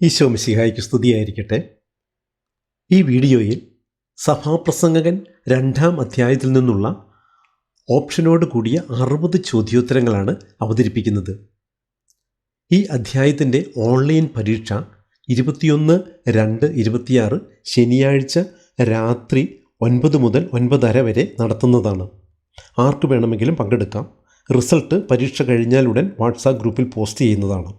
ഈശോ മിശിഹായ്ക്ക് സ്തുതിയായിരിക്കട്ടെ. ഈ വീഡിയോയിൽ സഭാപ്രസംഗകൻ 2-ാം അധ്യായത്തിൽ നിന്നുള്ള ഓപ്ഷനോട് കൂടിയ 60 ചോദ്യോത്തരങ്ങളാണ് അവതരിപ്പിക്കുന്നത്. ഈ അധ്യായത്തിൻ്റെ ഓൺലൈൻ പരീക്ഷ 21/2/26 ശനിയാഴ്ച രാത്രി 9 മുതൽ 9:30 വരെ നടത്തുന്നതാണ്. ആർക്ക് വേണമെങ്കിലും പങ്കെടുക്കാം. റിസൾട്ട് പരീക്ഷ കഴിഞ്ഞാലുടൻ വാട്സാപ്പ് ഗ്രൂപ്പിൽ പോസ്റ്റ് ചെയ്യുന്നതാണ്.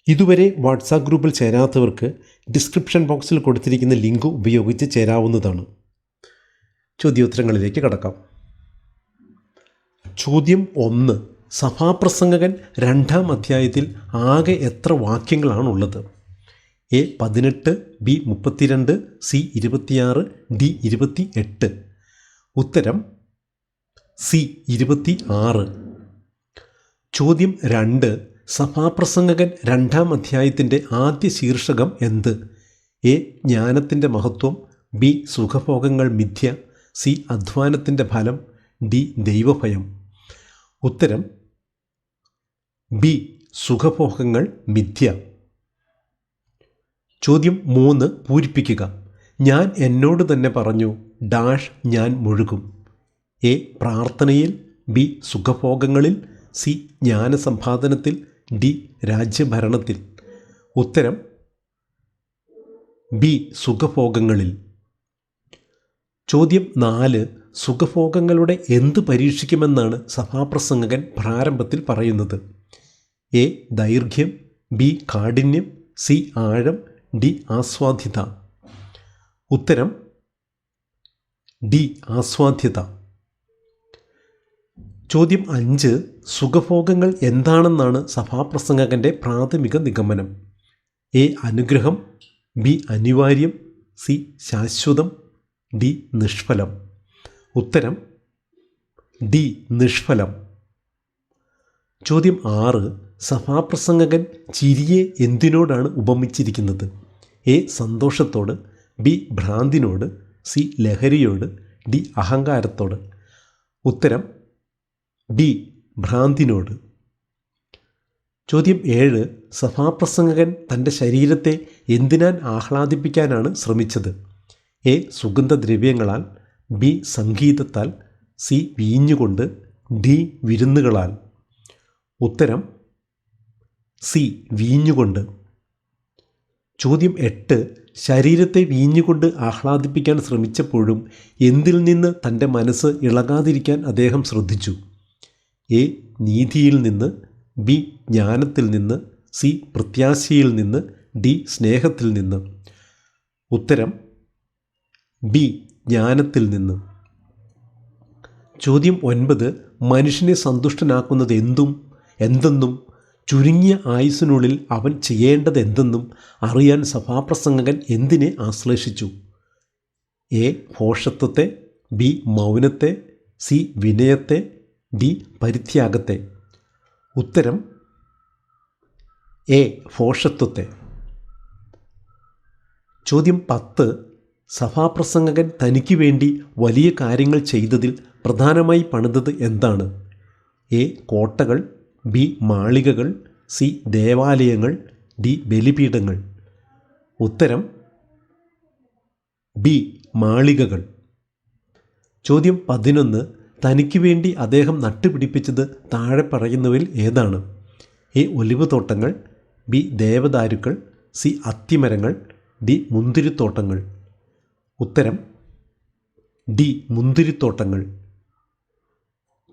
ഇതുവരെ വാട്സാപ്പ് ഗ്രൂപ്പിൽ ചേരാത്തവർക്ക് ഡിസ്ക്രിപ്ഷൻ ബോക്സിൽ കൊടുത്തിരിക്കുന്ന ലിങ്ക് ഉപയോഗിച്ച് ചേരാവുന്നതാണ്. ചോദ്യോത്തരങ്ങളിലേക്ക് കടക്കാം. ചോദ്യം 1. സഭാപ്രസംഗകൻ 2-ാം അധ്യായത്തിൽ ആകെ എത്ര വാക്യങ്ങളാണുള്ളത്? A 18, B 32, C 26, D 28. ഉത്തരം C 26. ചോദ്യം 2. സഭാപ്രസംഗകൻ 2-ാം അധ്യായത്തിൻ്റെ ആദ്യ ശീർഷകം എന്ത്? എ ജ്ഞാനത്തിൻ്റെ മഹത്വം, ബി സുഖഭോഗങ്ങൾ മിഥ്യ, സി അധ്വാനത്തിൻ്റെ ഫലം, ഡി ദൈവഭയം. ഉത്തരം ബി സുഖഭോഗങ്ങൾ മിഥ്യ. ചോദ്യം 3. പൂരിപ്പിക്കുക. ഞാൻ എന്നോട് തന്നെ പറഞ്ഞു ഡാഷ് ഞാൻ മുഴുകും. എ പ്രാർത്ഥനയിൽ, ബി സുഖഭോഗങ്ങളിൽ, സി ജ്ഞാനസമ്പാദനത്തിൽ, ഡി രാജ്യഭരണത്തിൽ. ഉത്തരം ബി സുഖഭോഗങ്ങളിൽ. ചോദ്യം 4. സുഖഭോഗങ്ങളുടെ എന്ത് പരീക്ഷിക്കുമെന്നാണ് സഭാപ്രസംഗകൻ പ്രാരംഭത്തിൽ പറയുന്നത്? എ ദൈർഘ്യം, ബി കാഠിന്യം, സി ആഴം, ഡി ആസ്വാദ്യത. ഉത്തരം ഡി ആസ്വാദ്യത. ചോദ്യം 5. സുഖഭോഗങ്ങൾ എന്താണെന്നാണ് സഭാപ്രസംഗകൻ്റെ പ്രാഥമിക നിഗമനം? എ അനുഗ്രഹം, ബി അനിവാര്യം, സി ശാശ്വതം, ഡി നിഷ്ഫലം. ഉത്തരം ഡി നിഷ്ഫലം. ചോദ്യം 6. സഭാപ്രസംഗകൻ ചിരിയെ എന്തിനോടാണ് ഉപമിച്ചിരിക്കുന്നത്? എ സന്തോഷത്തോട്, ബി ഭ്രാന്തിനോട്, സി ലഹരിയോട്, ഡി അഹങ്കാരത്തോട്. ഉത്തരം ഡി ഭ്രാന്തിനോട്. ചോദ്യം 7. സഭാപ്രസംഗകൻ തൻ്റെ ശരീരത്തെ എന്തിനാൽ ആഹ്ലാദിപ്പിക്കാനാണ് ശ്രമിച്ചത്? എ സുഗന്ധദ്രവ്യങ്ങളാൽ, ബി സംഗീതത്താൽ, സി വീഞ്ഞുകൊണ്ട്, ഡി വിരുന്നുകളാൽ. ഉത്തരം സി വീഞ്ഞുകൊണ്ട്. ചോദ്യം 8. ശരീരത്തെ വീഞ്ഞുകൊണ്ട് ആഹ്ലാദിപ്പിക്കാൻ ശ്രമിച്ചപ്പോഴും എന്തിൽ നിന്ന് തൻ്റെ മനസ്സ് ഇളകാതിരിക്കാൻ അദ്ദേഹം ശ്രദ്ധിച്ചു? എ നീതിയിൽ നിന്ന്, ബി ജ്ഞാനത്തിൽ നിന്ന്, സി പ്രത്യാശയിൽ നിന്ന്, ഡി സ്നേഹത്തിൽ നിന്ന്. ഉത്തരം ബി ജ്ഞാനത്തിൽ നിന്ന്. ചോദ്യം 9. മനുഷ്യനെ സന്തുഷ്ടനാക്കുന്നത് എന്തെന്നും ചുരുങ്ങിയ ആയുസ്സിനുള്ളിൽ അവൻ ചെയ്യേണ്ടത് എന്തെന്നും അറിയാൻ സഭാപ്രസംഗകൻ എന്തിനെ ആശ്ലേഷിച്ചു? എ ഭോഷത്വത്തെ, ബി മൗനത്തെ, സി വിനയത്തെ, ഡി പരിത്യാഗത്തെ. ഉത്തരം എ ഭോഷത്വത്തെ. ചോദ്യം 10. സഭാപ്രസംഗകൻ തനിക്ക് വേണ്ടി വലിയ കാര്യങ്ങൾ ചെയ്തതിൽ പ്രധാനമായി പണിതത് എന്താണ്? എ കോട്ടകൾ, ബി മാളികകൾ, സി ദേവാലയങ്ങൾ, ഡി ബലിപീഠങ്ങൾ. ഉത്തരം ബി മാളികകൾ. ചോദ്യം 11. തനിക്ക് വേണ്ടി അദ്ദേഹം നട്ടുപിടിപ്പിച്ചത് താഴെ പറയുന്നവയിൽ ഏതാണ്? എ ഒലിവ് തോട്ടങ്ങൾ, ബി ദേവദാരുക്കൾ, സി അത്തിമരങ്ങൾ, ഡി മുന്തിരിത്തോട്ടങ്ങൾ. ഉത്തരം ഡി മുന്തിരിത്തോട്ടങ്ങൾ.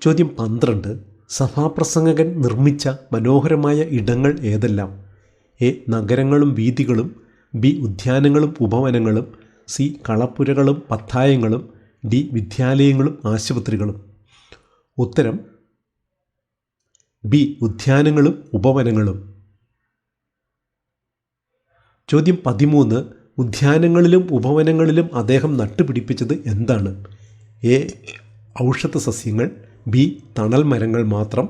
ചോദ്യം 12. സഭാപ്രസംഗകൻ നിർമ്മിച്ച മനോഹരമായ ഇടങ്ങൾ ഏതെല്ലാം? എ നഗരങ്ങളും വീഥികളും, ബി ഉദ്യാനങ്ങളും ഉപവനങ്ങളും, സി കളപ്പുരകളും പത്തായങ്ങളും, ഡി വിദ്യാലയങ്ങളും ആശുപത്രികളും. ഉത്തരം ബി ഉദ്യാനങ്ങളും ഉപവനങ്ങളും. ചോദ്യം 13. ഉദ്യാനങ്ങളിലും ഉപവനങ്ങളിലും അദ്ദേഹം നട്ടുപിടിപ്പിച്ചത് എന്താണ്? എ ഔഷധ സസ്യങ്ങൾ, ബി തണൽ മരങ്ങൾ മാത്രം,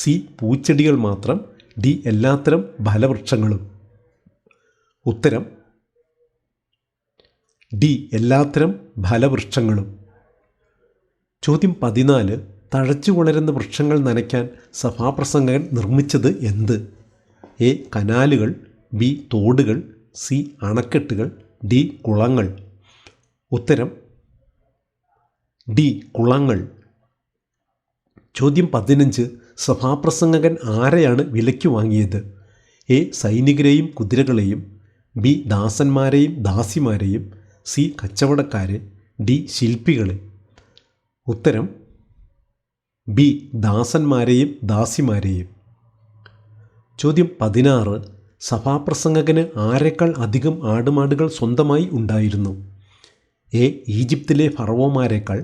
സി പൂച്ചെടികൾ മാത്രം, ഡി എല്ലാത്തരം ഫലവൃക്ഷങ്ങളും. ഉത്തരം ഡി എല്ലാത്തരം ഫലവൃക്ഷങ്ങളും. ചോദ്യം 14. തഴച്ചു വളരുന്ന വൃക്ഷങ്ങൾ നനയ്ക്കാൻ സഭാപ്രസംഗകൻ നിർമ്മിച്ചത് എന്ത്? എ കനാലുകൾ, ബി തോടുകൾ, സി അണക്കെട്ടുകൾ, ഡി കുളങ്ങൾ. ഉത്തരം ഡി കുളങ്ങൾ. ചോദ്യം 15. സഭാപ്രസംഗകൻ ആരെയാണ് വിലയ്ക്ക് വാങ്ങിയത്? എ സൈനികരെയും കുതിരകളെയും, ബി ദാസന്മാരെയും ദാസിമാരെയും, സി കച്ചവടക്കാരെ, ഡി ശില്പികളെ. ഉത്തരം ബി ദാസന്മാരെയും ദാസിമാരെയും. ചോദ്യം 16. സഭാപ്രസംഗകന് ആരെക്കാൾ അധികം ആടുമാടുകൾ സ്വന്തമായി ഉണ്ടായിരുന്നു? എ ഈജിപ്തിലെ ഫറവോമാരെക്കാൾ,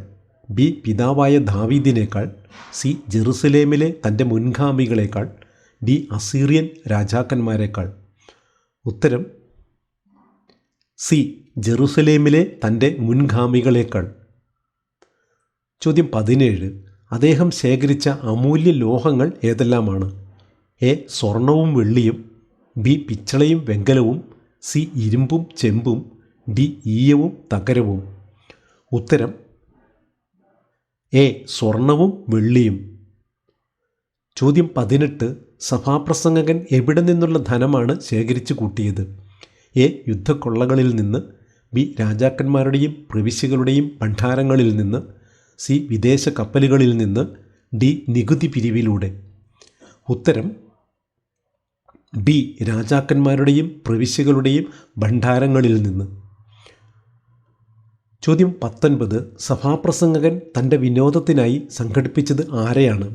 ബി പിതാവായ ദാവീദിനേക്കാൾ, സി ജെറുസലേമിലെ തൻ്റെ മുൻഗാമികളെക്കാൾ, ഡി അസീറിയൻ രാജാക്കന്മാരെക്കാൾ. ഉത്തരം സി ജെറുസലേമിലെ തൻ്റെ മുൻഗാമികളെക്കാൾ. ചോദ്യം 17. അദ്ദേഹം ശേഖരിച്ച അമൂല്യ ലോഹങ്ങൾ ഏതെല്ലാമാണ്? എ സ്വർണവും വെള്ളിയും, ബി പിച്ചളയും വെങ്കലവും, സി ഇരുമ്പും ചെമ്പും, ഡി ഈയവും തകരവും. ഉത്തരം എ സ്വർണവും വെള്ളിയും. ചോദ്യം 18. സഭാപ്രസംഗകൻ എവിടെ നിന്നുള്ള ധനമാണ് ശേഖരിച്ചു കൂട്ടിയത്? എ യുദ്ധക്കൊള്ളകളിൽ നിന്ന്, ബി രാജാക്കന്മാരുടെയും പ്രവിശ്യകളുടെയും ഭണ്ഡാരങ്ങളിൽ നിന്ന്, സി വിദേശ കപ്പലുകളിൽ നിന്ന്, ഡി നികുതി പിരിവിലൂടെ. ഉത്തരം ബി രാജാക്കന്മാരുടെയും പ്രവിശ്യകളുടെയും ഭണ്ഡാരങ്ങളിൽ നിന്ന്. ചോദ്യം 19. സഭാപ്രസംഗകൻ തൻ്റെ വിനോദത്തിനായി സംഘടിപ്പിച്ചത് ആരെയാണ്?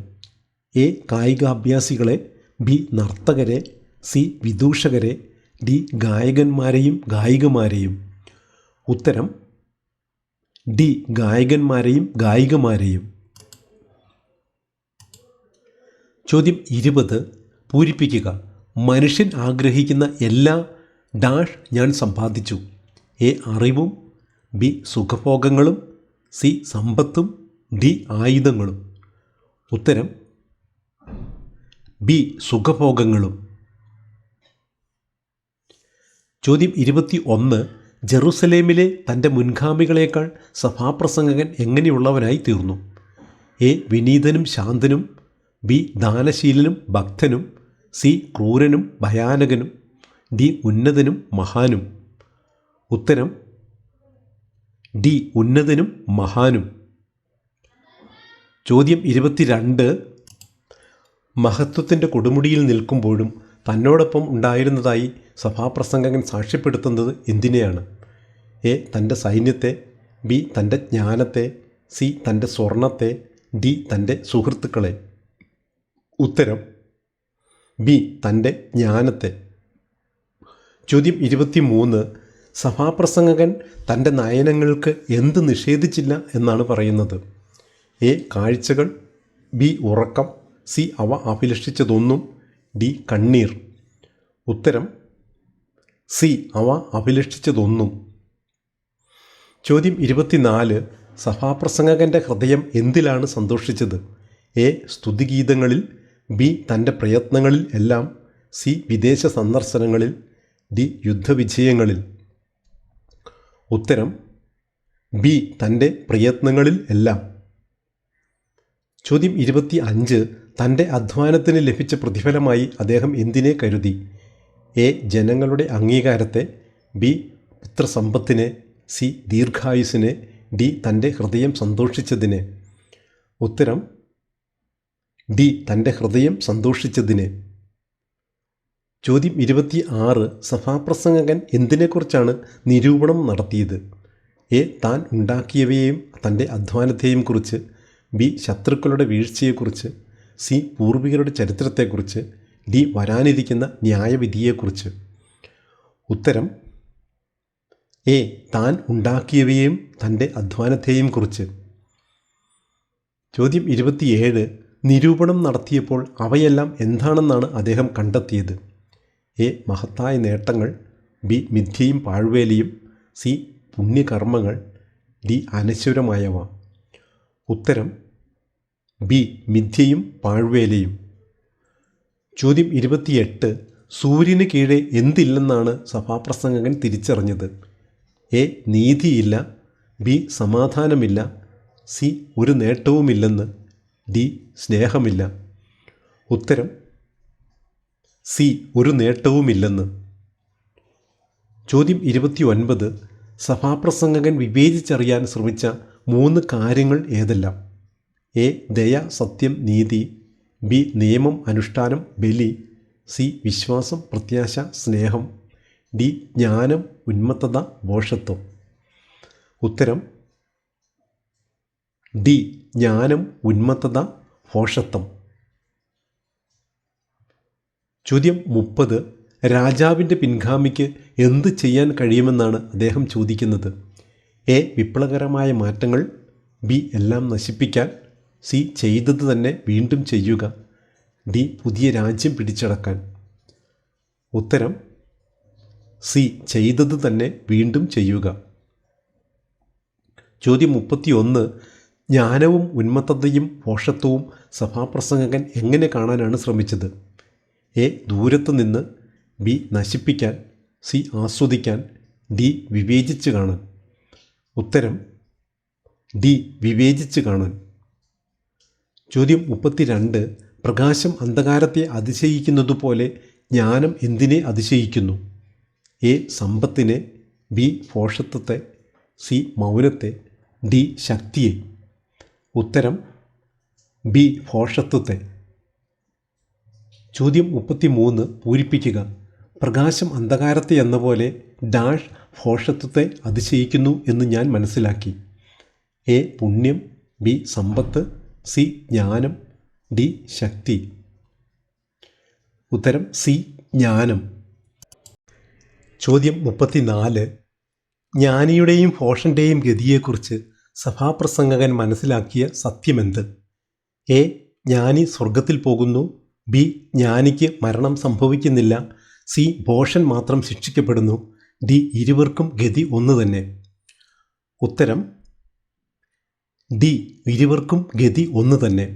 എ കായികാഭ്യാസികളെ, ബി നർത്തകരെ, സി വിദൂഷകരെ, ഡി ഗായകന്മാരെയും ഗായികമാരെയും. ഉത്തരം ഡി ഗായകന്മാരെയും ഗായികമാരെയും. ചോദ്യം 20. പൂരിപ്പിക്കുക. മനുഷ്യൻ ആഗ്രഹിക്കുന്ന എല്ലാ ഡാഷ് ഞാൻ സമ്പാദിച്ചു. എ അറിവും, ബി സുഖഭോഗങ്ങളും, സി സമ്പത്തും, ഡി ആയുധങ്ങളും. ഉത്തരം ബി സുഖഭോഗങ്ങളും. ചോദ്യം 21. ജെറുസലേമിലെ തൻ്റെ മുൻഗാമികളേക്കാൾ സഭാപ്രസംഗകൻ എങ്ങനെയുള്ളവനായി തീർന്നു? എ വിനീതനും ശാന്തനും, ബി ദാനശീലനും ഭക്തനും, സി ക്രൂരനും ഭയാനകനും, ഡി ഉന്നതനും മഹാനും. ഉത്തരം ഡി ഉന്നതനും മഹാനും. ചോദ്യം 22. മഹത്വത്തിൻ്റെ കൊടുമുടിയിൽ നിൽക്കുമ്പോഴും തന്നോടൊപ്പം ഉണ്ടായിരുന്നതായി സഭാപ്രസംഗകൻ സാക്ഷ്യപ്പെടുത്തുന്നത് എന്തിനെയാണ്? എ തൻ്റെ സൈന്യത്തെ, ബി തൻ്റെ ജ്ഞാനത്തെ, സി തൻ്റെ സ്വർണത്തെ, ഡി തൻ്റെ സുഹൃത്തുക്കളെ. ഉത്തരം ബി തൻ്റെ ജ്ഞാനത്തെ. ചോദ്യം 23. സഭാപ്രസംഗകൻ തൻ്റെ നയനങ്ങൾക്ക് എന്ത് നിഷേധിച്ചില്ല എന്നാണ് പറയുന്നത്? എ കാഴ്ചകൾ, ബി ഉറക്കം, സി അവ അഭിലഷിച്ചതൊന്നും, ഡി കണ്ണീർ. ഉത്തരം സി അവ അഭിലഷിച്ചതൊന്നും. ചോദ്യം 24. സഭാപ്രസംഗകൻ്റെ ഹൃദയം എന്തിലാണ് സന്തോഷിച്ചത്? എ സ്തുതിഗീതങ്ങളിൽ, ബി തൻ്റെ പ്രയത്നങ്ങളിൽ എല്ലാം, സി വിദേശ സന്ദർശനങ്ങളിൽ, ഡി യുദ്ധവിജയങ്ങളിൽ. ഉത്തരം ബി തൻ്റെ പ്രയത്നങ്ങളിൽ എല്ലാം. ചോദ്യം 25. തൻ്റെ അധ്വാനത്തിന് ലഭിച്ച പ്രതിഫലമായി അദ്ദേഹം എന്തിനെ കരുതി? എ ജനങ്ങളുടെ അംഗീകാരത്തെ, ബി പുത്രസമ്പത്തിനെ, സി ദീർഘായുസിനെ, ഡി തൻ്റെ ഹൃദയം സന്തോഷിച്ചതിനെ. ഉത്തരം ഡി തൻ്റെ ഹൃദയം സന്തോഷിച്ചതിനെ. ചോദ്യം 26. സഭാപ്രസംഗകൻ എന്തിനെക്കുറിച്ചാണ് നിരൂപണം നടത്തിയത്? എ താൻ ഉണ്ടാക്കിയവയെയും തൻ്റെ അധ്വാനത്തെയും കുറിച്ച്, ബി ശത്രുക്കളുടെ വീഴ്ചയെക്കുറിച്ച്, സി പൂർവികരുടെ ചരിത്രത്തെക്കുറിച്ച്, ഡി വരാനിരിക്കുന്ന ന്യായവിധിയെക്കുറിച്ച്. ഉത്തരം എ താൻ ഉണ്ടാക്കിയവയെയും തൻ്റെ അധ്വാനത്തെയും കുറിച്ച്. ചോദ്യം 27. നിരൂപണം നടത്തിയപ്പോൾ അവയെല്ലാം എന്താണെന്നാണ് അദ്ദേഹം കണ്ടെത്തിയത്? എ മഹത്തായ നേട്ടങ്ങൾ, ബി മിഥ്യയും പാഴ്വേലിയും, സി പുണ്യകർമ്മങ്ങൾ, ഡി അനശ്വരമായവ. ഉത്തരം ബി മിഥ്യയും പാഴ്വേലയും. ചോദ്യം 28. സൂര്യന് കീഴെ എന്തില്ലെന്നാണ് സഭാപ്രസംഗകൻ തിരിച്ചറിഞ്ഞത്? എ നീതിയില്ല, ബി സമാധാനമില്ല, സി ഒരു നേട്ടവുമില്ലെന്ന്, ഡി സ്നേഹമില്ല. ഉത്തരം സി ഒരു നേട്ടവുമില്ലെന്ന്. ചോദ്യം 29. സഭാപ്രസംഗകൻ വിവേചിച്ചറിയാൻ ശ്രമിച്ച 3 കാര്യങ്ങൾ ഏതെല്ലാം? എ. ദയ, സത്യം, നീതി. ബി. നിയമം, അനുഷ്ഠാനം, ബലി. സി. വിശ്വാസം, പ്രത്യാശ, സ്നേഹം. ഡി. ജ്ഞാനം, ഉന്മത്തത, ഭോഷത്വം. ഉത്തരം ഡി. ജ്ഞാനം, ഉന്മത്തത, ഭോഷത്വം. ചോദ്യം 30. രാജാവിൻ്റെ പിൻഗാമിക്ക് എന്ത് ചെയ്യാൻ കഴിയുമെന്നാണ് അദ്ദേഹം ചോദിക്കുന്നത്? എ. വിപ്ലവകരമായ മാറ്റങ്ങൾ. ബി. എല്ലാം നശിപ്പിക്കാൻ. സി. ചെയ്തത് തന്നെ വീണ്ടും ചെയ്യുക. ഡി. പുതിയ രാജ്യം പിടിച്ചടക്കാൻ. ഉത്തരം സി. ചെയ്തത് തന്നെ വീണ്ടും ചെയ്യുക. ചോദ്യം 31. ജ്ഞാനവും ഉന്മത്തതയും ഭോഷത്വവും സഭാപ്രസംഗകൻ എങ്ങനെ കാണാനാണ് ശ്രമിച്ചത്? എ. ദൂരത്ത് നിന്ന്. ബി. നശിപ്പിക്കാൻ. സി. ആസ്വദിക്കാൻ. ഡി. വിവേചിച്ച് കാണാൻ. ഉത്തരം ഡി. വിവേചിച്ച് കാണാൻ. ചോദ്യം 32. പ്രകാശം അന്ധകാരത്തെ അതിശയിക്കുന്നതുപോലെ ജ്ഞാനം എന്തിനെ അതിശയിക്കുന്നു? എ. സമ്പത്തിനെ. ബി. ഭോഷത്വത്തെ. സി. മൗനത്തെ. ഡി. ശക്തിയെ. ഉത്തരം ബി. ഭോഷത്വത്തെ. ചോദ്യം 33. പൂരിപ്പിക്കുക. പ്രകാശം അന്ധകാരത്തെ എന്ന പോലെ ഡാഷ് ഭോഷത്വത്തെ അതിശയിക്കുന്നു എന്ന് ഞാൻ മനസ്സിലാക്കി. എ. പുണ്യം. ബി. സമ്പത്ത്. സി. ജ്ഞാനം. ഡി. ശക്തി. ഉത്തരം സി. ജ്ഞാനം. ചോദ്യം 34. ജ്ഞാനിയുടെയും ഭോഷൻ്റെയും ഗതിയെക്കുറിച്ച് സഭാപ്രസംഗകൻ മനസ്സിലാക്കിയ സത്യമെന്ത്? എ. ജ്ഞാനി സ്വർഗത്തിൽ പോകുന്നു. ബി. ജ്ഞാനിക്ക് മരണം സംഭവിക്കുന്നില്ല. സി. ഭോഷൻ മാത്രം ശിക്ഷിക്കപ്പെടുന്നു. ഡി. ഇരുവർക്കും ഗതി ഒന്ന് തന്നെ. ഉത്തരം ഡി. ഇരുവർക്കും ഗതി ഒന്ന് തന്നെ.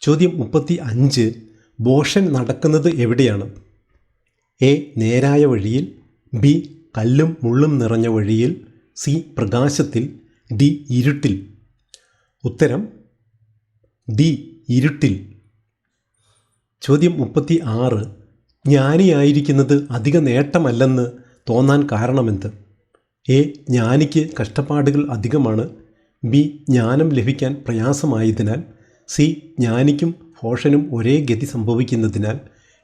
ചോദ്യം 35. ഭോഷൻ നടക്കുന്നത് എവിടെയാണ്? എ. നേരായ വഴിയിൽ. ബി. കല്ലും മുള്ളും നിറഞ്ഞ വഴിയിൽ. സി. പ്രകാശത്തിൽ. ഡി. ഇരുട്ടിൽ. ഉത്തരം ഡി. ഇരുട്ടിൽ. ചോദ്യം 36. ജ്ഞാനിയായിരിക്കുന്നത് അധിക നേട്ടമല്ലെന്ന് തോന്നാൻ കാരണമെന്ത്? എ. ജ്ഞാനിക്ക് കഷ്ടപ്പാടുകൾ അധികമാണ്. ബി. ജ്ഞാനം ലഭിക്കാൻ പ്രയാസമായതിനാൽ. സി. ജ്ഞാനിക്കും ഭോഷനും ഒരേ ഗതി സംഭവിക്കുന്നതിനാൽ.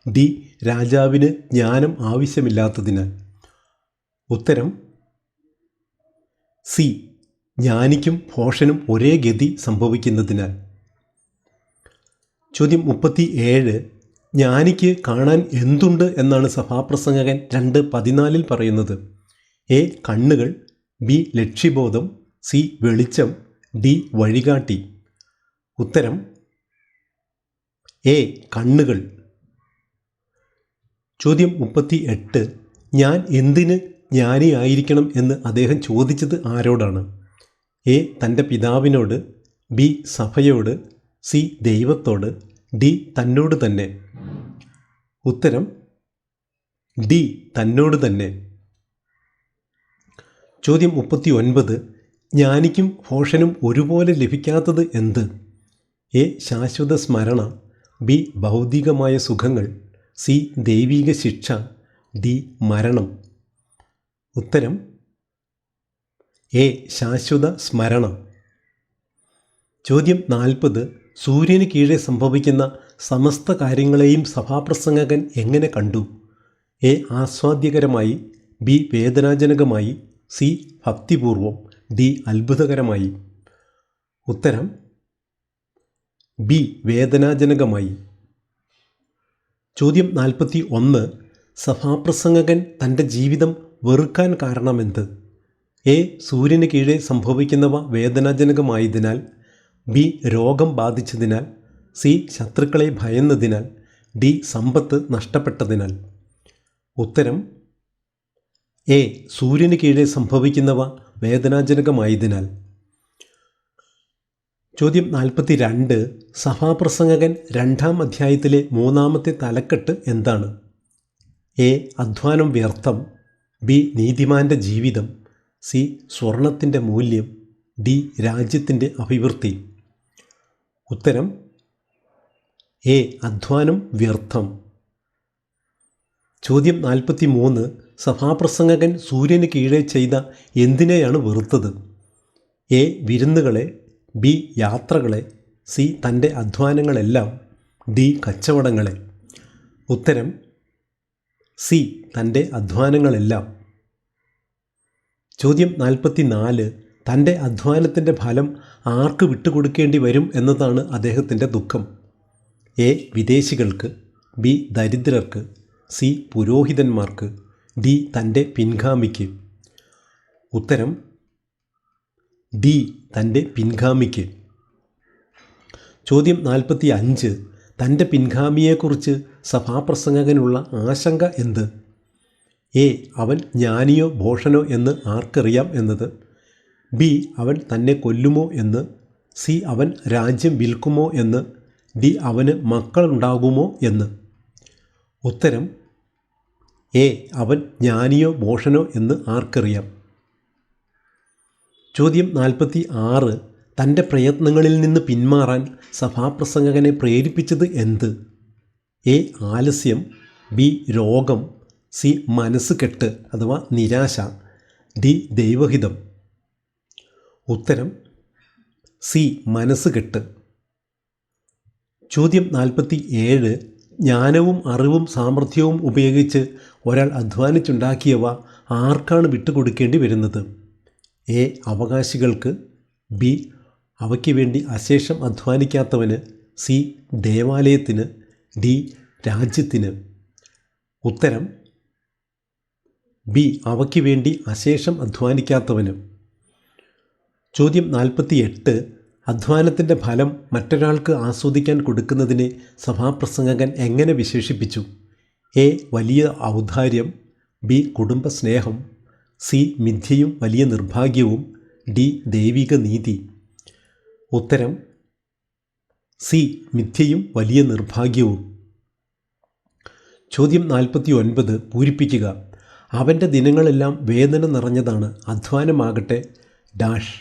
ഡി. രാജാവിന് ജ്ഞാനം ആവശ്യമില്ലാത്തതിനാൽ. ഉത്തരം സി. ജ്ഞാനിക്കും ഭോഷനും ഒരേ ഗതി സംഭവിക്കുന്നതിനാൽ. ചോദ്യം 37. ജ്ഞാനിക്ക് കാണാൻ എന്തുണ്ട് എന്നാണ് സഭാപ്രസംഗകൻ 2:14 പറയുന്നത്? എ. കണ്ണുകൾ. ബി. ലക്ഷ്യബോധം. സി. വെളിച്ചം. ഡി. വഴികാട്ടി. ഉത്തരം എ. കണ്ണുകൾ. ചോദ്യം 38. ഞാൻ എന്തിന് ജ്ഞാനിയായിരിക്കണം എന്ന് അദ്ദേഹം ചോദിച്ചത് ആരോടാണ്? എ. തൻ്റെ പിതാവിനോട്. ബി. സഭയോട്. സി. ദൈവത്തോട്. ഡി. തന്നോട് തന്നെ. ഉത്തരം ഡി. തന്നോട് തന്നെ. ചോദ്യം 39. ജ്ഞാനിക്കും ഭോഷനും ഒരുപോലെ ലഭിക്കാത്തത് എന്ത്? എ. ശാശ്വത സ്മരണ. ബി. ഭൗതികമായ സുഖങ്ങൾ. സി. ദൈവിക ശിക്ഷ. ഡി. മരണം. ഉത്തരം എ. ശാശ്വത സ്മരണ. ചോദ്യം 40. സൂര്യന് കീഴെ സംഭവിക്കുന്ന സമസ്ത കാര്യങ്ങളെയും സഭാപ്രസംഗകൻ എങ്ങനെ കണ്ടു? എ. ആസ്വാദ്യകരമായി. ബി. വേദനാജനകമായി. സി. ഭക്തിപൂർവം. ഡി. അത്ഭുതകരമായി. ഉത്തരം ബി. വേദനാജനകമായി. ചോദ്യം 41. സഭാപ്രസംഗകൻ തൻ്റെ ജീവിതം വെറുക്കാൻ കാരണമെന്ത്? എ. സൂര്യന് കീഴെ സംഭവിക്കുന്നവ വേദനാജനകമായതിനാൽ. ബി. രോഗം ബാധിച്ചതിനാൽ. സി. ശത്രുക്കളെ ഭയന്നതിനാൽ. ഡി. സമ്പത്ത് നഷ്ടപ്പെട്ടതിനാൽ. ഉത്തരം എ. സൂര്യന് കീഴെ സംഭവിക്കുന്നവ വേദനാജനകമായതിനാൽ. ചോദ്യം 42. സഭാപ്രസംഗകൻ 2-ാം അധ്യായത്തിലെ 3-ാമത്തെ തലക്കെട്ട് എന്താണ്? എ. അധ്വാനം വ്യർത്ഥം. ബി. നീതിമാൻ്റെ ജീവിതം. സി. സ്വർണത്തിൻ്റെ മൂല്യം. ഡി. രാജ്യത്തിൻ്റെ അഭിവൃദ്ധി. ഉത്തരം എ. അധ്വാനം വ്യർത്ഥം. ചോദ്യം 43. സഭാപ്രസംഗകൻ സൂര്യന് കീഴെ ചെയ്ത എന്തിനെയാണ് വെറുത്തത്? എ. വിരുന്നുകളെ, ബി. യാത്രകളെ, സി. തൻ്റെ അധ്വാനങ്ങളെല്ലാം, ഡി. കച്ചവടങ്ങളെ. ഉത്തരം സി. തൻ്റെ അധ്വാനങ്ങളെല്ലാം. ചോദ്യം 44. തൻ്റെ അധ്വാനത്തിൻ്റെ ഫലം ആർക്ക് വിട്ടുകൊടുക്കേണ്ടി വരും എന്നതാണ് അദ്ദേഹത്തിൻ്റെ ദുഃഖം. എ. വിദേശികൾക്ക്, ബി. ദരിദ്രർക്ക്, സി. പുരോഹിതന്മാർക്ക്, ഡി. തൻ്റെ പിൻഗാമിക്ക്. ഉത്തരം ഡി. തൻ്റെ പിൻഗാമിക്ക്. ചോദ്യം 45. തൻ്റെ പിൻഗാമിയെക്കുറിച്ച് സഭാപ്രസംഗകനുള്ള ആശങ്ക എന്ത്? എ. അവൻ ജ്ഞാനിയോ ഭോഷനോ എന്ന് ആർക്കറിയാം എന്നത്, ബി. അവൻ തന്നെ കൊല്ലുമോ എന്ന്, സി. അവൻ രാജ്യം വിൽക്കുമോ എന്ന്, ഡി. അവന് മക്കളുണ്ടാകുമോ എന്ന്. ഉത്തരം എ. അവൻ ജ്ഞാനിയോ ഭോഷനോ എന്ന് ആർക്കറിയാം. ചോദ്യം 46. തൻ്റെ പ്രയത്നങ്ങളിൽ നിന്ന് പിന്മാറാൻ സഭാപ്രസംഗകനെ പ്രേരിപ്പിച്ചത് എന്ത്? എ. ആലസ്യം, ബി. രോഗം, സി. മനസ്സ് കെട്ട് അഥവാ നിരാശ, ഡി. ദൈവഹിതം. ഉത്തരം സി. മനസ്സ് കെട്ട്. ചോദ്യം 47. ജ്ഞാനവും അറിവും സാമർഥ്യവും ഉപയോഗിച്ച് ഒരാൾ അധ്വാനിച്ചുണ്ടാക്കിയവ ആർക്കാണ് വിട്ടുകൊടുക്കേണ്ടി വരുന്നത്? എ. അവകാശികൾക്ക്, ബി. അവയ്ക്ക് വേണ്ടി അശേഷം അധ്വാനിക്കാത്തവന്, സി. ദേവാലയത്തിന്, ഡി. രാജ്യത്തിന്. ഉത്തരം ബി. അവയ്ക്ക് വേണ്ടി അശേഷം അധ്വാനിക്കാത്തവന്. ചോദ്യം 48. അധ്വാനത്തിൻ്റെ ഫലം മറ്റൊരാൾക്ക് ആസ്വദിക്കാൻ കൊടുക്കുന്നതിനെ സഭാപ്രസംഗകൻ എങ്ങനെ വിശേഷിപ്പിച്ചു? എ. വലിയ ഔദാര്യം, ബി. കുടുംബസ്നേഹം, സി. മിഥ്യയും വലിയ നിർഭാഗ്യവും, ഡി. ദൈവിക നീതി. ഉത്തരം സി. മിഥ്യയും വലിയ നിർഭാഗ്യവും. ചോദ്യം 49. പൂരിപ്പിക്കുക. അവൻ്റെ ദിനങ്ങളെല്ലാം വേദന നിറഞ്ഞതാണ്, അധ്വാനമാകട്ടെ ഡാഷ്.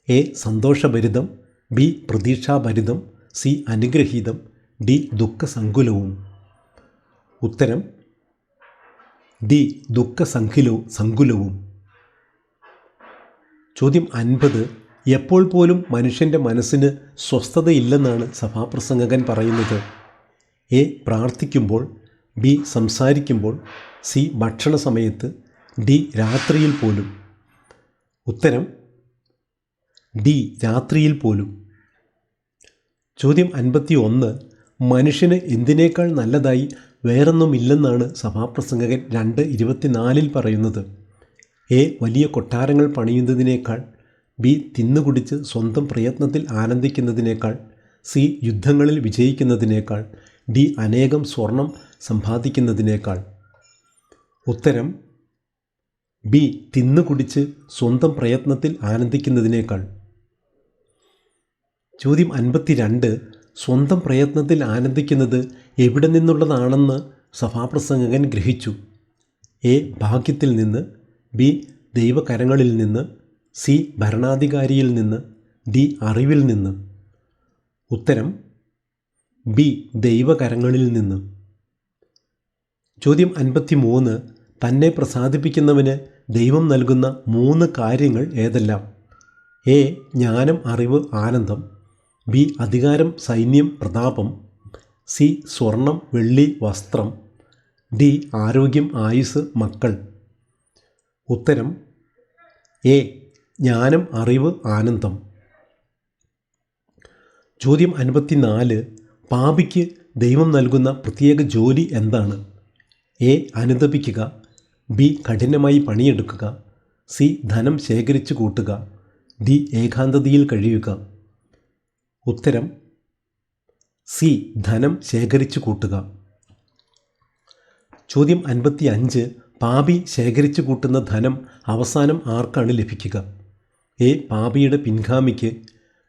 എ. സന്തോഷഭരിതം, ബി. പ്രതീക്ഷാഭരിതം, സി. അനുഗ്രഹീതം, ഡി. ദുഃഖസങ്കുലവും. ഉത്തരം ഡി. ദുഃഖസങ്കുലവും. ചോദ്യം 50. എപ്പോൾ പോലും മനുഷ്യൻ്റെ മനസ്സിന് സ്വസ്ഥതയില്ലെന്നാണ് സഭാപ്രസംഗകൻ പറയുന്നത്? എ. പ്രാർത്ഥിക്കുമ്പോൾ, ബി. സംസാരിക്കുമ്പോൾ, സി. ഭക്ഷണ സമയത്ത്, ഡി. രാത്രിയിൽ പോലും. ഉത്തരം ഡി. രാത്രിയിൽ പോലും. ചോദ്യം 51. മനുഷ്യന് എന്തിനേക്കാൾ നല്ലതായി വേറൊന്നുമില്ലെന്നാണ് സഭാപ്രസംഗകൻ 2:24 പറയുന്നത്? എ. വലിയ കൊട്ടാരങ്ങൾ പണിയുന്നതിനേക്കാൾ, ബി. തിന്നുകുടിച്ച് സ്വന്തം പ്രയത്നത്തിൽ ആനന്ദിക്കുന്നതിനേക്കാൾ, സി. യുദ്ധങ്ങളിൽ വിജയിക്കുന്നതിനേക്കാൾ, ഡി. അനേകം സ്വർണം സമ്പാദിക്കുന്നതിനേക്കാൾ. ഉത്തരം ബി. തിന്നുകുടിച്ച് സ്വന്തം പ്രയത്നത്തിൽ ആനന്ദിക്കുന്നതിനേക്കാൾ. ചോദ്യം 52. സ്വന്തം പ്രയത്നത്തിൽ ആനന്ദിക്കുന്നത് എവിടെ നിന്നുള്ളതാണെന്ന് സഭാപ്രസംഗകൻ ഗ്രഹിച്ചു? എ. ഭാഗ്യത്തിൽ നിന്ന്, ബി. ദൈവകരങ്ങളിൽ നിന്ന്, സി. ഭരണാധികാരിയിൽ നിന്ന്, ഡി. അറിവിൽ നിന്ന്. ഉത്തരം ബി. ദൈവകരങ്ങളിൽ നിന്ന്. ചോദ്യം 53. തന്നെ പ്രസാദിപ്പിക്കുന്നവന് ദൈവം നൽകുന്ന 3 കാര്യങ്ങൾ ഏതെല്ലാം? എ. ജ്ഞാനം, അറിവ്, ആനന്ദം, ബി. അധികാരം, സൈന്യം, പ്രതാപം, സി. സ്വർണം, വെള്ളി, വസ്ത്രം, ഡി. ആരോഗ്യം, ആയുസ്, മക്കൾ. ഉത്തരം എ. ജ്ഞാനം, അറിവ്, ആനന്ദം. ചോദ്യം 54. പാപിക്ക് ദൈവം നൽകുന്ന പ്രത്യേക ജോലി എന്താണ്? എ. അനുതപിക്കുക, ബി. കഠിനമായി പണിയെടുക്കുക, സി. ധനം ശേഖരിച്ചു കൂട്ടുക, ഡി. ഏകാന്തതയിൽ കഴിയുക. ഉത്തരം സി. ധനം ശേഖരിച്ചു കൂട്ടുക. ചോദ്യം 55. പാപി ശേഖരിച്ചു കൂട്ടുന്ന ധനം അവസാനം ആർക്കാണ് ലഭിക്കുക? എ. പാപിയുടെ പിൻഗാമിക്ക്,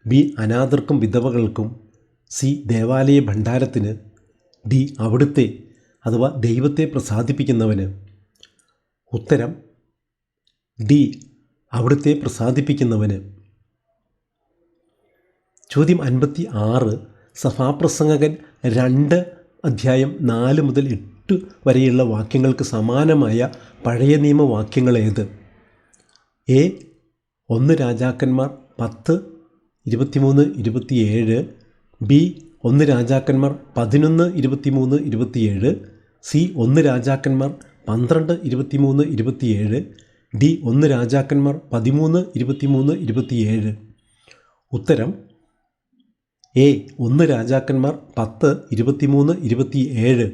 ബി. അനാഥർക്കും വിധവകൾക്കും, സി. ദേവാലയ ഭണ്ഡാരത്തിന്, ഡി. അവിടുത്തെ അഥവാ ദൈവത്തെ പ്രസാദിപ്പിക്കുന്നവന്. ഉത്തരം ഡി. അവിടുത്തെ പ്രസാദിപ്പിക്കുന്നവന്. ചോദ്യം 56. സഭാപ്രസംഗകൻ 2 അധ്യായം 4 മുതൽ 8 വരെയുള്ള വാക്യങ്ങൾക്ക് സമാനമായ പഴയ നിയമ വാക്യങ്ങൾ ഏത്? എ 1 രാജാക്കന്മാർ 10, 23, 27. ബി 1 രാജാക്കന്മാർ 11, 23, 27. സി 1 രാജാക്കന്മാർ 12, 23, 27. ഡി 1 രാജാക്കന്മാർ 13, 23, 27. ഉത്തരം എ 1 രാജാക്കന്മാർ 10, 23, 27.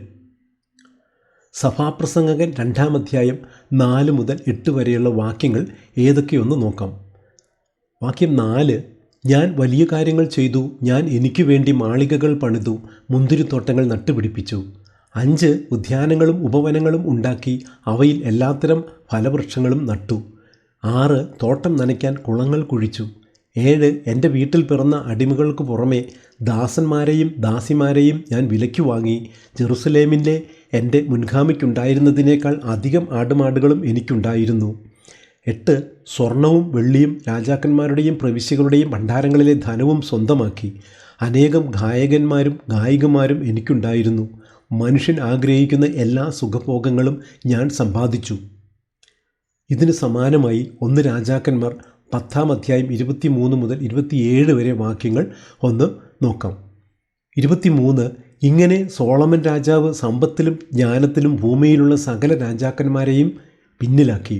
സഭാപ്രസംഗകൻ 2-ാം അധ്യായം 4 മുതൽ 8 വരെയുള്ള വാക്യങ്ങൾ ഏതൊക്കെയൊന്ന് നോക്കാം. വാക്യം 4: ഞാൻ വലിയ കാര്യങ്ങൾ ചെയ്തു, ഞാൻ എനിക്ക് വേണ്ടി മാളികകൾ പണിതു, മുന്തിരിത്തോട്ടങ്ങൾ നട്ടുപിടിപ്പിച്ചു. 5 ഉദ്യാനങ്ങളും ഉപവനങ്ങളും ഉണ്ടാക്കി, അവയിൽ എല്ലാത്തരം ഫലവൃക്ഷങ്ങളും നട്ടു. 6 തോട്ടം നനയ്ക്കാൻ കുളങ്ങൾ കുഴിച്ചു. 7 എൻ്റെ വീട്ടിൽ പിറന്ന അടിമകൾക്ക് പുറമെ ദാസന്മാരെയും ദാസിമാരെയും ഞാൻ വിലയ്ക്ക് വാങ്ങി. ജെറുസലേമിലെ എൻ്റെ മുൻഗാമിക്കുണ്ടായിരുന്നതിനേക്കാൾ അധികം ആടുമാടുകളും എനിക്കുണ്ടായിരുന്നു. 8 സ്വർണവും വെള്ളിയും രാജാക്കന്മാരുടെയും പ്രവിശ്യകളുടെയും ഭണ്ഡാരങ്ങളിലെ ധനവും സ്വന്തമാക്കി. അനേകം ഗായകന്മാരും ഗായികമാരും എനിക്കുണ്ടായിരുന്നു. മനുഷ്യൻ ആഗ്രഹിക്കുന്ന എല്ലാ സുഖഭോഗങ്ങളും ഞാൻ സമ്പാദിച്ചു. ഇതിന് സമാനമായി 1 രാജാക്കന്മാർ 10-ാം അധ്യായം 23 മുതൽ 27 വരെ വാക്യങ്ങൾ ഒന്ന് നോക്കാം. 23: ഇങ്ങനെ സോളമൻ രാജാവ് സമ്പത്തിലും ജ്ഞാനത്തിലും ഭൂമിയിലുള്ള സകല രാജാക്കന്മാരെയും പിന്നിലാക്കി.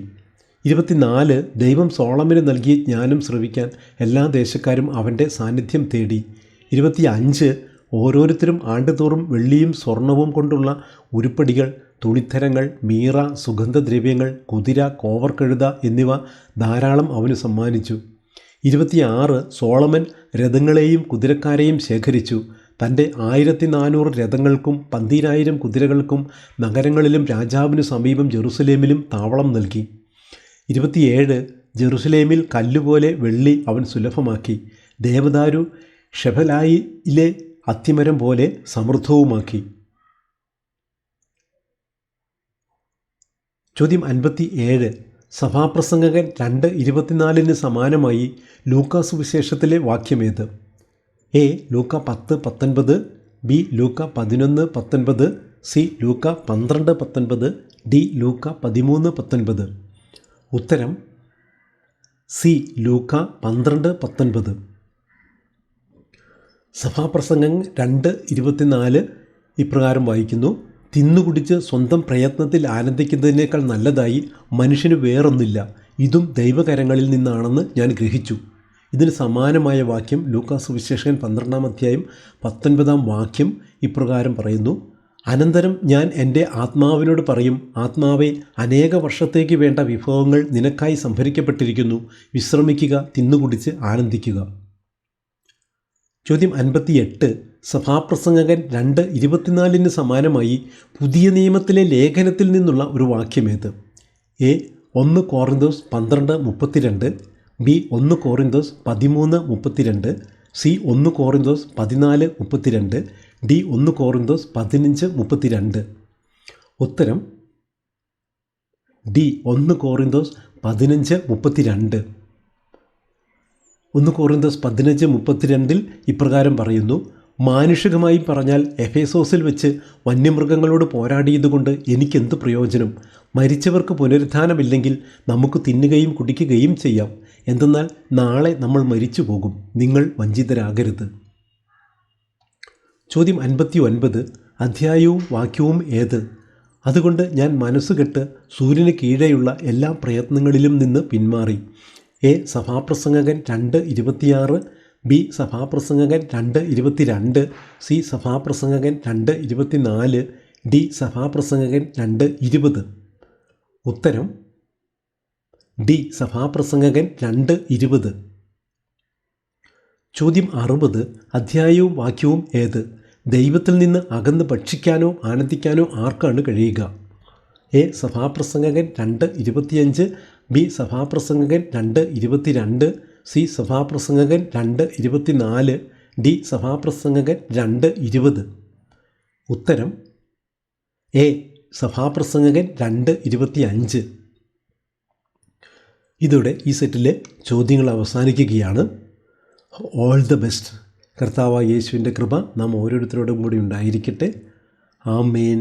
24: ദൈവം സോളമന് നൽകിയ ജ്ഞാനം ശ്രവിക്കാൻ എല്ലാ ദേശക്കാരും അവൻ്റെ സാന്നിധ്യം തേടി. 25: ഓരോരുത്തരും ആണ്ടുതോറും വെള്ളിയും സ്വർണവും കൊണ്ടുള്ള ഉരുപ്പടികൾ, തുണിത്തരങ്ങൾ, മീറ, സുഗന്ധദ്രവ്യങ്ങൾ, കുതിര, കോവർക്കഴുത എന്നിവ ധാരാളം അവന് സമ്മാനിച്ചു. 26: സോളമൻ രഥങ്ങളെയും കുതിരക്കാരെയും ശേഖരിച്ചു. തൻ്റെ 1400 രഥങ്ങൾക്കും 12000 കുതിരകൾക്കും നഗരങ്ങളിലും രാജാവിനു സമീപം ജെറുസലേമിലും താവളം നൽകി. 27: ജെറുസലേമിൽ കല്ലുപോലെ വെള്ളി അവൻ സുലഭമാക്കി. ദേവദാരു ഷെഫലായിലെ അത്തിമരം പോലെ സമൃദ്ധവുമാക്കി. ചോദ്യം 57: സഭാപ്രസംഗകൻ 2:24 സമാനമായി ലൂക്കാ സുവിശേഷത്തിലെ വാക്യമേത്? എ ലൂക്ക 10:19. ബി ലൂക്ക 11:19. സി ലൂക്ക 12:19. ഡി ലൂക്ക 13:19. ഉത്തരം സി ലൂക്ക 12:19. സഭാപ്രസംഗം 2:24 ഇപ്രകാരം വായിക്കുന്നു: തിന്നുകുടിച്ച് സ്വന്തം പ്രയത്നത്തിൽ ആനന്ദിക്കുന്നതിനേക്കാൾ നല്ലതായി മനുഷ്യന് വേറൊന്നില്ല, ഇതും ദൈവകരങ്ങളിൽ നിന്നാണെന്ന് ഞാൻ ഗ്രഹിച്ചു. ഇതിന് സമാനമായ വാക്യം ലൂക്കാ സുവിശേഷൻ 12-ാം അധ്യായം 19-ാം വാക്യം ഇപ്രകാരം പറയുന്നു: അനന്തരം ഞാൻ എൻ്റെ ആത്മാവിനോട് പറയും, ആത്മാവേ, അനേക വർഷത്തേക്ക് വേണ്ട വിഭവങ്ങൾ നിനക്കായി സംഭരിക്കപ്പെട്ടിരിക്കുന്നു, വിശ്രമിക്കുക, തിന്നുകുടിച്ച് ആനന്ദിക്കുക. ചോദ്യം 58: സഭാപ്രസംഗകൻ 2:24 സമാനമായി പുതിയ നിയമത്തിലെ ലേഖനത്തിൽ നിന്നുള്ള ഒരു വാക്യമേത്? എ 1 കോറിന്തോസ് 12:32. ബി 1 കോറിന്തോസ് 13:32. സി 1 കോറിന്തോസ് 14:32. ഡി 1 കോറിന്തോസ് 15:32. ഉത്തരം ഡി 1 കോറിന്തോസ് 15:32. 1 കോറിന്തോസ് 15:32 ഇപ്രകാരം പറയുന്നു: മാനുഷികമായി പറഞ്ഞാൽ എഫേസോസിൽ വെച്ച് വന്യമൃഗങ്ങളോട് പോരാടിയതുകൊണ്ട് എനിക്കെന്ത് പ്രയോജനം? മരിച്ചവർക്ക് പുനരുത്ഥാനമില്ലെങ്കിൽ നമുക്ക് തിന്നുകയും കുടിക്കുകയും ചെയ്യാം. എന്തെന്നാൽ നാളെ നമ്മൾ മരിച്ചു പോകും. നിങ്ങൾ വഞ്ചിതരാകരുത്. ചോദ്യം 59: അധ്യായവും വാക്യവും ഏത്? അതുകൊണ്ട് ഞാൻ മനസ്സുകെട്ട് സൂര്യന് കീഴെയുള്ള എല്ലാ പ്രയത്നങ്ങളിലും നിന്ന് പിന്മാറി. എ സഭാപ്രസംഗകൻ 2:26. ബി സഭാപ്രസംഗകൻ 2:22. സി സഭാപ്രസംഗകൻ 2:24. ഡി സഭാപ്രസംഗകൻ 2:20. ഉത്തരം ഡി സഭാപ്രസംഗകൻ 2:20. ചോദ്യം 60: അധ്യായവും വാക്യവും ഏത്? ദൈവത്തിൽ നിന്ന് അകന്ന് ഭക്ഷിക്കാനോ ആനന്ദിക്കാനോ ആർക്കാണ് കഴിയുക? എ സഭാപ്രസംഗകൻ 2:25. ബി സഭാപ്രസംഗകൻ 2:22. സി സഭാപ്രസംഗകൻ 2:24. ഡി സഭാപ്രസംഗകൻ 2:20. ഉത്തരം എ സഭാപ്രസംഗകൻ 2:25. ഇതോടെ ഈ സെറ്റിലെ ചോദ്യങ്ങൾ അവസാനിക്കുകയാണ്. All the best. കർത്താവായ യേശുവിൻ്റെ കൃപ നാം ഓരോരുത്തരോടും കൂടി ഉണ്ടായിരിക്കട്ടെ. ആമേൻ.